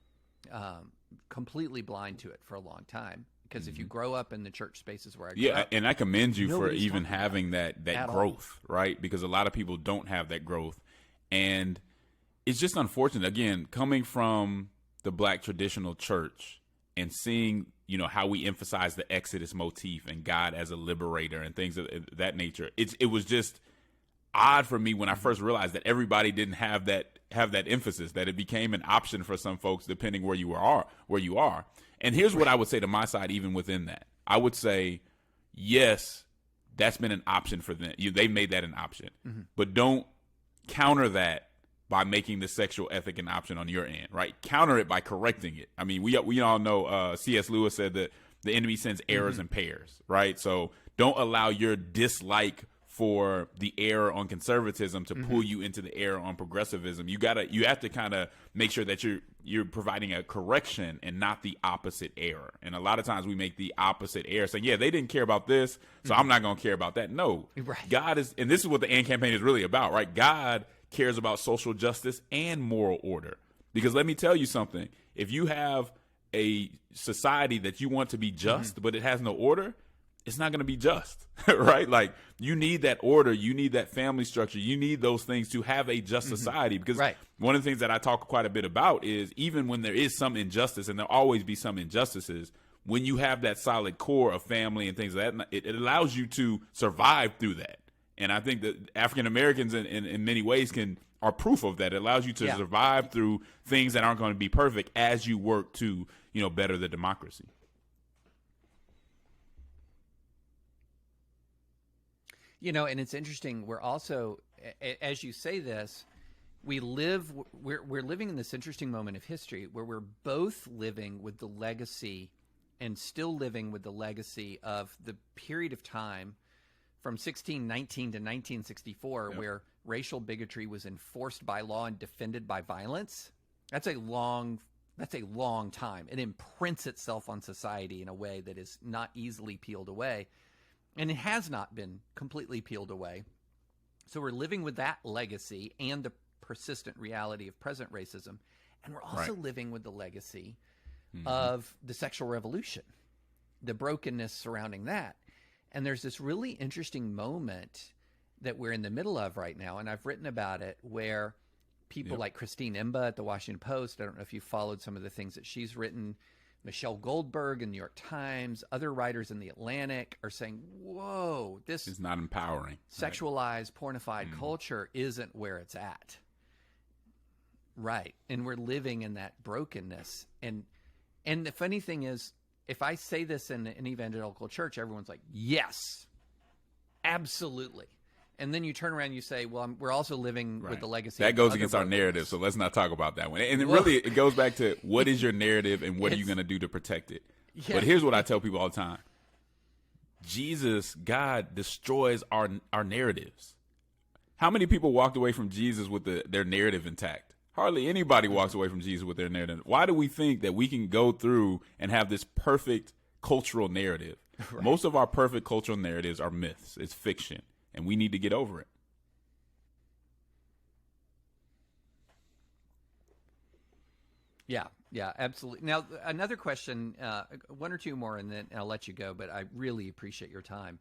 Completely blind to it for a long time, because if you grow up in the church spaces where I grew up, and I commend you for even having that growth, right? Because a lot of people don't have that growth, and it's just unfortunate. Again, coming from the Black traditional church and seeing, how we emphasize the Exodus motif and God as a liberator and things of that nature, it was just odd for me when I first realized that everybody didn't have that emphasis, that it became an option for some folks depending where you are. And here's what I would say to my side, even within that. I would say, yes, that's been an option for them. They made that an option, but don't counter that by making the sexual ethic an option on your end, right? Counter it by correcting it. I mean, we all know C.S. Lewis said that the enemy sends errors in pairs, right? So don't allow your dislike for the error on conservatism to pull you into the error on progressivism. You have to kind of make sure that you're providing a correction and not the opposite error. And a lot of times we make the opposite error, saying, yeah, they didn't care about this, so I'm not going to care about that. No, right. God is, and this is what the AND campaign is really about, right? God cares about social justice and moral order. Because let me tell you something, if you have a society that you want to be just, but it has no order, it's not going to be just, right? Like, you need that order, you need that family structure, you need those things to have a just society. Because one of the things that I talk quite a bit about is, even when there is some injustice, and there'll always be some injustices, when you have that solid core of family and things like that, it allows you to survive through that. And I think that African Americans in many ways are proof of that. It allows you to survive through things that aren't going to be perfect as you work to, better the democracy. And it's interesting. We're also, as you say this, we're living in this interesting moment of history where we're both living with the legacy and still living with the legacy of the period of time from 1619 to 1964, where racial bigotry was enforced by law and defended by violence. That's a long time. It imprints itself on society in a way that is not easily peeled away. And it has not been completely peeled away. So we're living with that legacy and the persistent reality of present racism. And we're also living with the legacy of the sexual revolution, the brokenness surrounding that. And there's this really interesting moment that we're in the middle of right now, and I've written about it, where people like Christine Imba at the Washington Post, I don't know if you followed some of the things that she's written, Michelle Goldberg in the New York Times, other writers in the Atlantic are saying, whoa, this is not empowering. Sexualized, pornified culture isn't where it's at. Right. And we're living in that brokenness. And the funny thing is, if I say this in an evangelical church, everyone's like, yes, absolutely. And then you turn around and you say, well, we're also living with the legacy. That goes against our narrative, so let's not talk about that one. And it goes back to what is your narrative and what are you going to do to protect it? Yeah. But here's what I tell people all the time. Jesus, God, destroys our narratives. How many people walked away from Jesus with their narrative intact? Hardly anybody walks away from Jesus with their narrative. Why do we think that we can go through and have this perfect cultural narrative? Right. Most of our perfect cultural narratives are myths. It's fiction. And we need to get over it. Yeah, absolutely. Now, another question, one or two more, and then I'll let you go, but I really appreciate your time.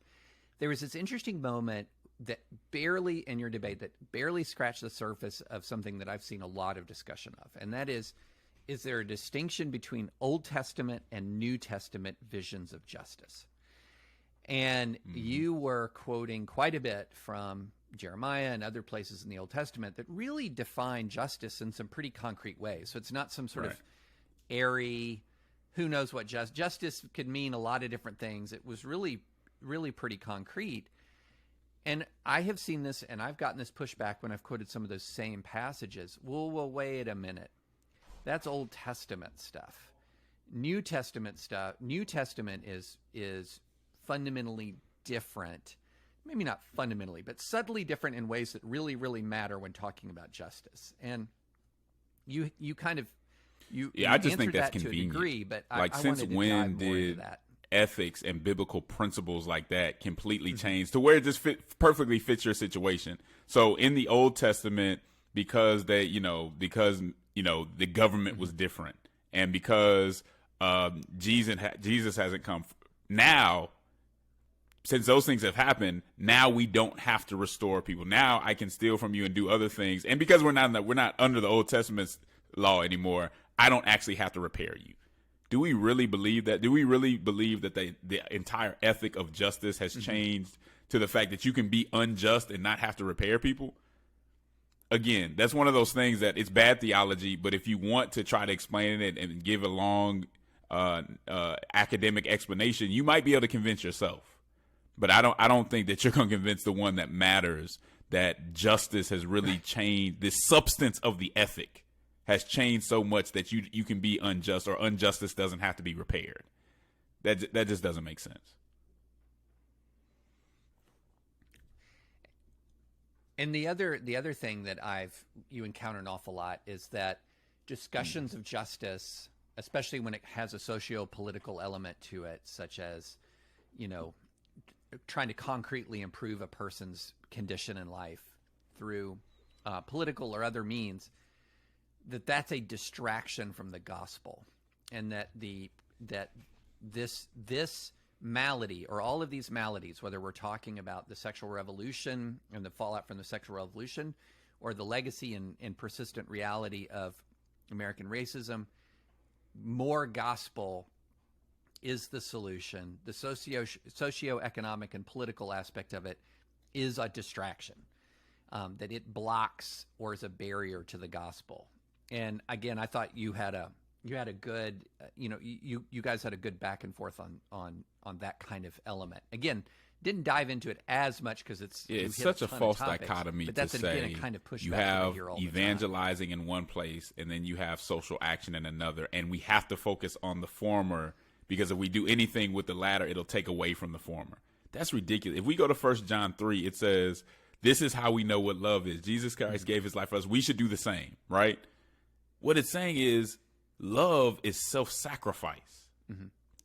There was this interesting moment that barely, in your debate, that barely scratched the surface of something that I've seen a lot of discussion of, and that is there a distinction between Old Testament and New Testament visions of justice? And you were quoting quite a bit from Jeremiah and other places in the Old Testament that really define justice in some pretty concrete ways. So it's not some sort of airy, who knows what justice could mean a lot of different things. It was really, really pretty concrete. And I have seen this, and I've gotten this pushback when I've quoted some of those same passages. Well, wait a minute. That's Old Testament stuff. New Testament stuff. New Testament is fundamentally different, maybe not fundamentally, but subtly different in ways that really, really matter when talking about justice. And you kind of, I just think that's that convenient. To a degree, but like, I since wanted to when dive more into that. Ethics and biblical principles like that completely change to where it just perfectly fits your situation? So in the Old Testament, because the government was different, and because Jesus hasn't come now. Since those things have happened, now we don't have to restore people. Now I can steal from you and do other things. And because we're not under the Old Testament's law anymore, I don't actually have to repair you. Do we really believe that? Do we really believe that the entire ethic of justice has changed to the fact that you can be unjust and not have to repair people? Again, that's one of those things that it's bad theology, but if you want to try to explain it and give a long academic explanation, you might be able to convince yourself. But I don't think that you're going to convince the one that matters that justice has really changed. The substance of the ethic has changed so much that you can be unjust, or injustice doesn't have to be repaired. That just doesn't make sense. And the other thing that you encounter an awful lot is that discussions of justice, especially when it has a socio-political element to it, such as, trying to concretely improve a person's condition in life through political or other means, that's a distraction from the gospel, and that this malady, or all of these maladies, whether we're talking about the sexual revolution and the fallout from the sexual revolution, or the legacy and persistent reality of American racism, more gospel is the solution. The socioeconomic and political aspect of it is a distraction, that it blocks or is a barrier to the gospel. And again, I thought you had a good, you guys had a good back and forth on that kind of element. Again, didn't dive into it as much because it's such a false dichotomy. But that's to say again a kind of pushback you have here all evangelizing in one place, and then you have social action in another, and we have to focus on the former, because if we do anything with the latter, it'll take away from the former. That's ridiculous. If we go to 1 John 3, it says, this is how we know what love is. Jesus Christ gave his life for us. We should do the same, right? What it's saying is love is self-sacrifice.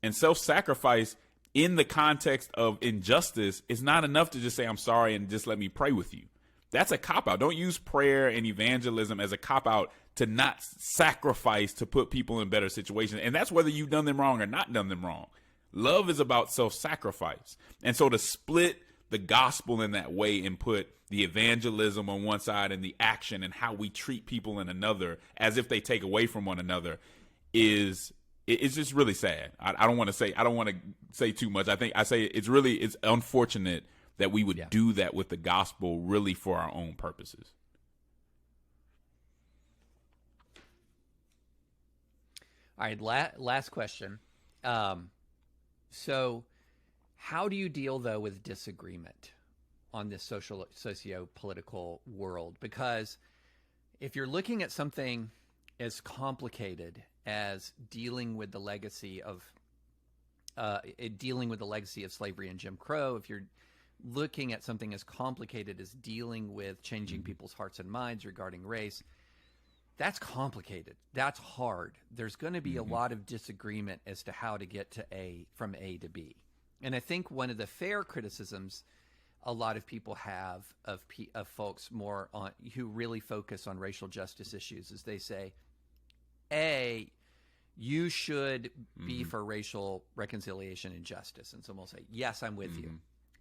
And self-sacrifice in the context of injustice is not enough to just say, I'm sorry, and just let me pray with you. That's a cop-out. Don't use prayer and evangelism as a cop-out to not sacrifice to put people in better situations. And that's whether you've done them wrong or not done them wrong. Love is about self-sacrifice. And so to split the gospel in that way and put the evangelism on one side and the action and how we treat people in another as if they take away from one another it's just really sad. I don't want to say too much. It's unfortunate that we would do that with the gospel really for our own purposes. All right, last question. So how do you deal, though, with disagreement on this socio-political world? Because if you're looking at something as complicated as dealing with the legacy of slavery and Jim Crow, if you're looking at something as complicated as dealing with changing people's hearts and minds regarding race, that's complicated. That's hard. There's going to be a lot of disagreement as to how to get from A to B. And I think one of the fair criticisms a lot of people have of folks more on who really focus on racial justice issues is they say, A, you should be for racial reconciliation and justice. And someone will say, yes, I'm with you.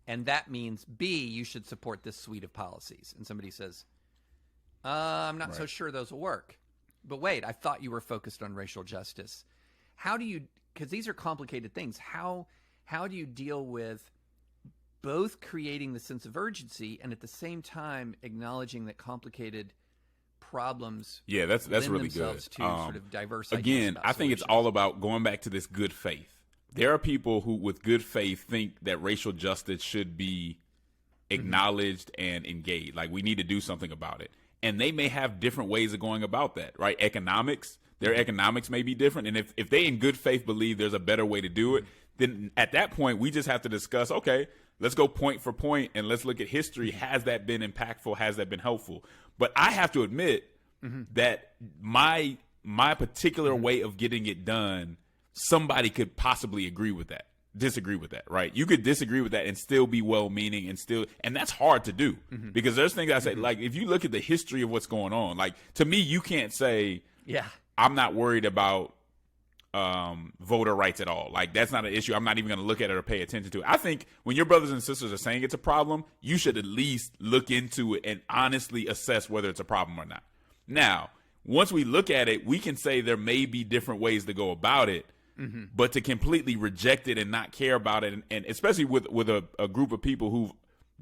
And that means, B, you should support this suite of policies. And somebody says, I'm not so sure those will work. But wait, I thought you were focused on racial justice. How do you, because these are complicated things, how do you deal with both creating the sense of urgency and at the same time acknowledging that complicated problems that's really good. To sort of diverse again, I think it's all about going back to this good faith. There are people who with good faith think that racial justice should be acknowledged and engaged. Like we need to do something about it. And they may have different ways of going about that, right? Their economics may be different. And if they in good faith believe there's a better way to do it, then at that point, we just have to discuss, okay, let's go point for point and let's look at history. Has that been impactful? Has that been helpful? But I have to admit that my particular way of getting it done, somebody could possibly disagree with that, right? You could disagree with that and still be well-meaning and that's hard to do because there's things I say, like if you look at the history of what's going on, like to me, you can't say, I'm not worried about voter rights at all. Like that's not an issue. I'm not even going to look at it or pay attention to it. I think when your brothers and sisters are saying it's a problem, you should at least look into it and honestly assess whether it's a problem or not. Now, once we look at it, we can say there may be different ways to go about it, but to completely reject it and not care about it, and especially with a group of people who've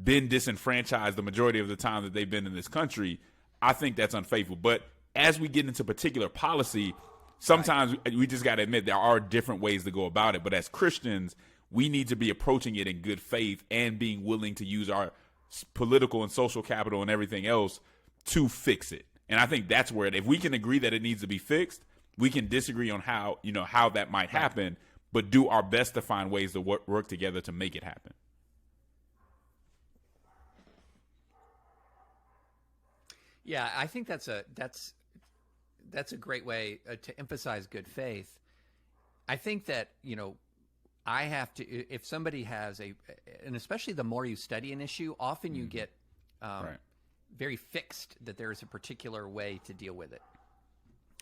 been disenfranchised the majority of the time that they've been in this country, I think that's unfaithful. But as we get into particular policy, sometimes we just got to admit there are different ways to go about it. But as Christians, we need to be approaching it in good faith and being willing to use our political and social capital and everything else to fix it. And I think that's where if we can agree that it needs to be fixed, we can disagree on how that might happen, but do our best to find ways to work together to make it happen. Yeah, I think that's a great way to emphasize good faith. I think that, I have to, if somebody has and especially the more you study an issue, often you get very fixed that there is a particular way to deal with it.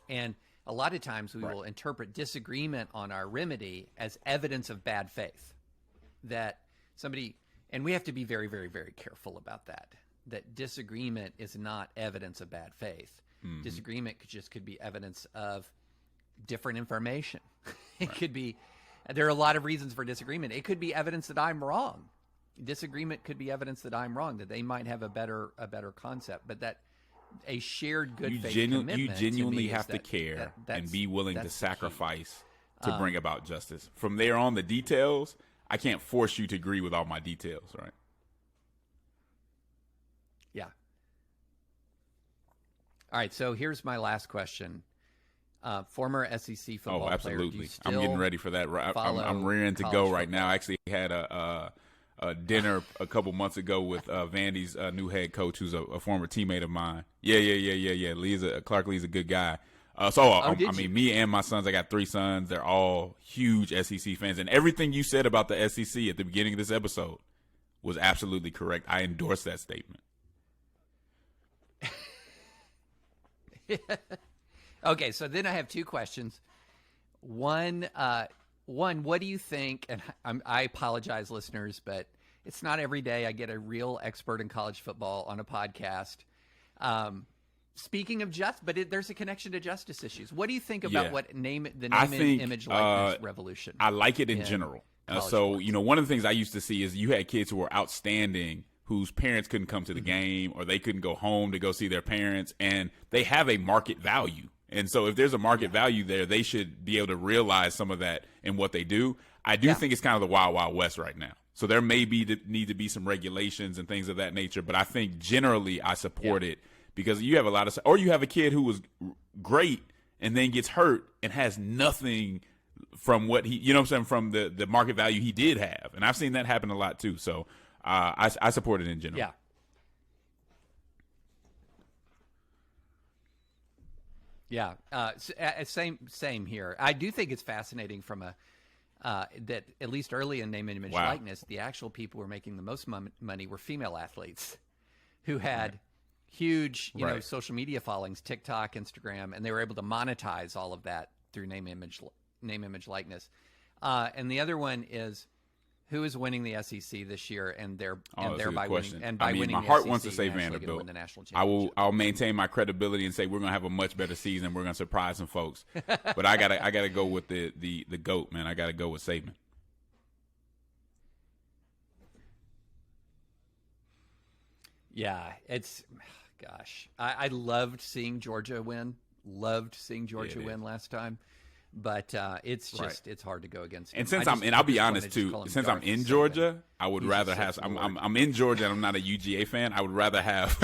And a lot of times we will interpret disagreement on our remedy as evidence of bad faith. That somebody, and we have to be very, very, very careful about that disagreement is not evidence of bad faith. Disagreement could be evidence of different information. It could be, there are a lot of reasons for disagreement. It could be evidence that I'm wrong. Disagreement could be evidence that I'm wrong, that they might have a better concept, but that a shared good faith commitment. You genuinely have to care and be willing to sacrifice to bring about justice. From there on, the details, I can't force you to agree with all my details, right? Yeah. All right, so here's my last question. Former SEC football player. Absolutely. I'm getting ready for that. I'm rearing to go right now. I actually had a dinner a couple months ago with Vandy's new head coach, who's a former teammate of mine. Yeah. Clark Lee's a good guy. Me and my sons, I got 3 sons. They're all huge SEC fans. And everything you said about the SEC at the beginning of this episode was absolutely correct. I endorse that statement. Okay, so then I have 2 questions. One, what do you think? And I apologize, listeners, but it's not every day I get a real expert in college football on a podcast. Speaking of there's a connection to justice issues. What do you think about the name and image likeness revolution? I like it in general. One of the things I used to see is you had kids who were outstanding whose parents couldn't come to the game or they couldn't go home to go see their parents, and they have a market value. And so if there's a market value there, they should be able to realize some of that in what they do. I do think it's kind of the wild, wild west right now. So there may need to be some regulations and things of that nature. But I think generally I support it because you have a lot of, or you have a kid who was great and then gets hurt and has nothing from what he, you know what I'm saying, from the market value he did have. And I've seen that happen a lot too. So I support it in general. Yeah. Yeah, same here. I do think it's fascinating from that at least early in name and image likeness, the actual people who were making the most money were female athletes who had huge, social media followings, TikTok, Instagram, and they were able to monetize all of that through name, image, likeness. And the other one is who is winning the SEC this year, and thereby winning. And by winning, my the heart SEC, wants to say you're actually Vanderbilt. win the national championship. I'll maintain my credibility and say we're gonna have a much better season. We're gonna surprise some folks. But I gotta go with the GOAT, man. I gotta go with Saban. Yeah, I loved seeing Georgia win. Win last time. But it's just it's hard to go against him. And since I'll be honest too, since I'm in Georgia, I would rather have I'm in Georgia and I'm not a UGA fan. I would rather have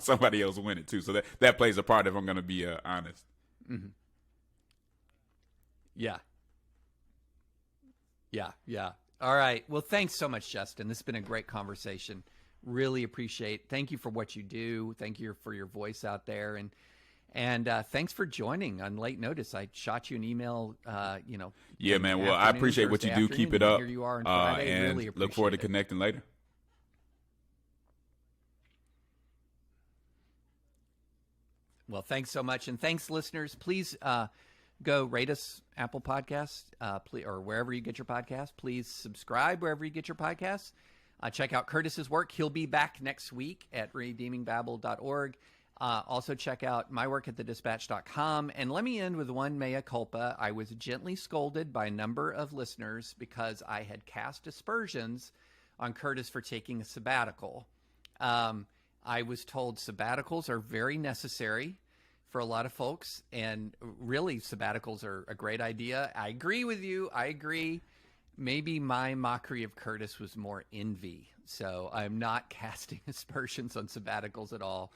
somebody else win it too. So that plays a part if I'm going to be honest. Mm-hmm. Yeah. All right. Well, thanks so much, Justin. This has been a great conversation. Really appreciate. Thank you for what you do. Thank you for your voice out there, and thanks for joining on late notice. I shot you an email, Yeah, man. Well, I appreciate what you do. Keep it up. Here you are on Friday. And really look forward to connecting later. Well, thanks so much. And thanks, listeners. Please go rate us, Apple Podcasts, or wherever you get your podcasts. Please subscribe wherever you get your podcasts. Check out Curtis's work. He'll be back next week at redeemingbabel.org. Also check out my work at thedispatch.com. And let me end with one mea culpa. I was gently scolded by a number of listeners because I had cast aspersions on Curtis for taking a sabbatical. I was told sabbaticals are very necessary for a lot of folks, and really sabbaticals are a great idea. I agree with you. I agree. Maybe my mockery of Curtis was more envy. So I'm not casting aspersions on sabbaticals at all.